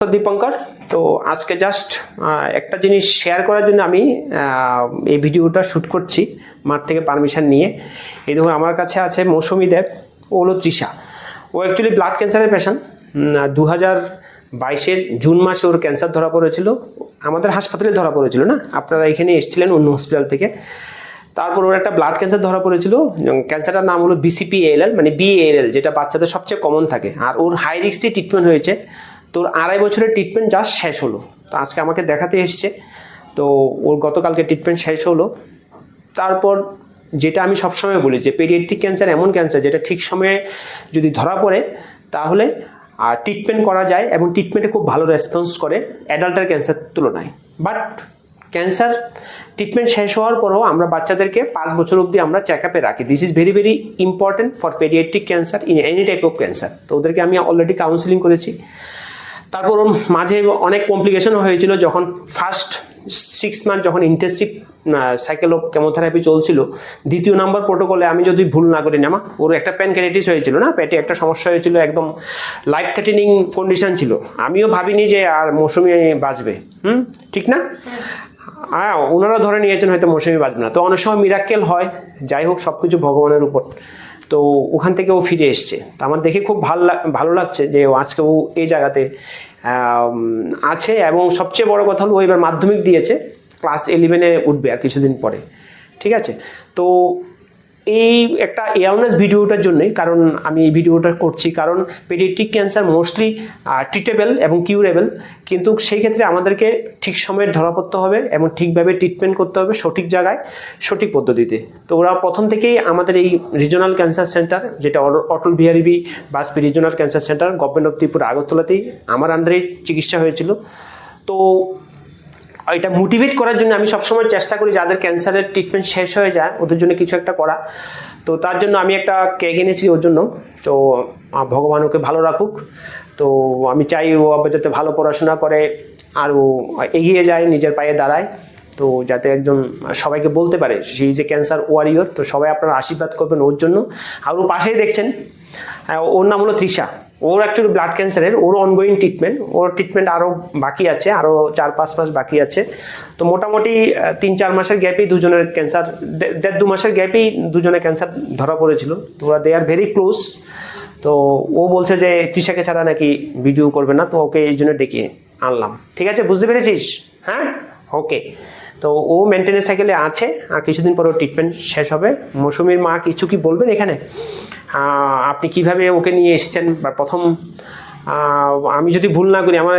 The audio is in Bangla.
দীপঙ্কর। তো আজকে জাস্ট একটা জিনিস শেয়ার করার জন্য আমি এই ভিডিওটা শ্যুট করছি মাঠ থেকে পারমিশন নিয়ে। এই দেখুন আমার কাছে আছে মৌসুমী দেব, ও হলো তৃষা। ও অ্যাকচুয়ালি ব্লাড ক্যান্সারের পেশেন্ট। 2022 জুন মাসে ওর ক্যান্সার ধরা পড়েছিল, আমাদের হাসপাতালে ধরা পড়েছিল না, আপনারা এখানে এসেছিলেন অন্য হসপিটাল থেকে। তারপর ওর একটা ব্লাড ক্যান্সার ধরা পড়েছিল, ক্যান্সারটার নাম হলো BCPALL, মানে BALL, যেটা বাচ্চাদের সবচেয়ে কমন থাকে। আর ওর হাই রিস্কে ট্রিটমেন্ট হয়েছে। তোর 2.5 বছরের ট্রিটমেন্ট জাস্ট শেষ হলো, তো আজকে আমাকে দেখাতে এসছে। তো ওর গতকালকে ট্রিটমেন্ট শেষ হলো। তারপর যেটা আমি সবসময় বলি যে পেডিয়াট্রিক ক্যান্সার এমন ক্যান্সার যেটা ঠিক সময়ে যদি ধরা পড়ে তাহলে ট্রিটমেন্ট করা যায় এবং ট্রিটমেন্টে খুব ভালো রেসপন্স করে অ্যাডাল্টের ক্যান্সার তুলনায়। বাট ক্যান্সার ট্রিটমেন্ট শেষ হওয়ার পরও আমরা বাচ্চাদেরকে 5 বছর অবধি আমরা চেক আপে রাখি। This is very very important for paediatric cancer in any type of cancer. তো ওদেরকে আমি অলরেডি কাউন্সিলিং করেছি। তারপর মাঝে অনেক কমপ্লিকেশন হয়েছিল যখন ফার্স্ট 6 মান্থ যখন ইন্টেনসিভ সাইকেল অফ কেমোথেরাপি চলছিল। দ্বিতীয় নাম্বার প্রোটোকলে আমি যদি ভুল না করি না, ওর একটা প্যানক্রিয়াটিস হয়েছিল না, পেটে একটা সমস্যা হয়েছিল, একদম লাইফ থ্রেটেনিং কন্ডিশন ছিল। আমিও ভাবিনি যে আর মৌসুমী বাঁচবে, ঠিক না? হ্যাঁ, ওনারা ধরে নিয়েছেন হয়তো মৌসুমী বাঁচবে না। তো অনেক সময় মিরাক্কেল হয়, যাই হোক সব কিছু ভগবানের উপর। তো ওখান থেকে ও ফিরে এসছে। তো আমার দেখে খুব ভালো লাগছে যে আজকে ও এই জায়গাতে আছে। এবং সবচেয়ে বড় কথা হলো ও এবার মাধ্যমিক দিয়েছে, ক্লাস 11-এ উঠবে আর কিছুদিন পরে, ঠিক আছে? তো এই একটা অ্যাওয়ারনেস ভিডিওটার জন্যই, কারণ আমি এই ভিডিওটা করছি কারণ পেডিয়াট্রিক ক্যান্সার মোস্টলি ট্রিটেবল এবং কিউরেবল, কিন্তু সেই ক্ষেত্রে আমাদেরকে ঠিক সময়ে ধরা পড়তে হবে এবং ঠিকভাবে ট্রিটমেন্ট করতে হবে সঠিক জায়গায় সঠিক পদ্ধতিতে। তো ওরা প্রথম থেকেই আমাদের এই রিজনাল ক্যান্সার সেন্টার, যেটা Atal Bihari Vajpayee regional cancer centre, government of Tripura আগরতলাতেই আমার আন্ডারেই চিকিৎসা হয়েছিল। তো এটা মোটিভেট করার জন্য আমি সবসময় চেষ্টা করি যাদের ক্যান্সারের ট্রিটমেন্ট শেষ হয়ে যায় ওদের জন্য কিছু একটা করা। তো তার জন্য আমি একটা কেক এনেছি ওর জন্য। তো ভগবান ওকে ভালো রাখুক। তো আমি চাই ও যাতে ভালো পড়াশোনা করে আর ও এগিয়ে যায়, নিজের পায়ে দাঁড়ায়। তো যাতে একজন সবাইকে বলতে পারে সে ইজ এ ক্যান্সার ওয়ারিয়র। তো সবাই আপনারা আশীর্বাদ করবেন ওর জন্য। আর ওর পাশেই দেখছেন, ওর নাম হলো তৃষা। ওর অ্যাকচুয়ালি ব্লাড ক্যান্সারের, ওর অনগোয়িং ট্রিটমেন্ট, ওর ট্রিটমেন্ট আরও বাকি আছে, আরও 4-5 মাস বাকি আছে। তো মোটামুটি 3-4 মাসের গ্যাপেই দুজনের ক্যান্সার, 1.5-2 মাসের গ্যাপেই দুজনের ক্যান্সার ধরা পড়েছিল। তো ওরা দে আর ভেরি ক্লোজ। তো ও বলছে যে তৃষাকে ছাড়া নাকি ভিডিও করবে না, তো ওকে এই জন্য ডেকে আনলাম। ঠিক আছে, বুঝতে পেরেছিস? হ্যাঁ, ওকে। তো ও মেনটেনেন্স সাইকেলে আছে, আর কিছুদিন পর ট্রিটমেন্ট শেষ হবে। মৌসুমীর মা কিছু কি বলবেন এখানে? আপনি কিভাবে ওকে নিয়ে এসেছেন, বা প্রথম, আমি যদি ভুল না করি আমার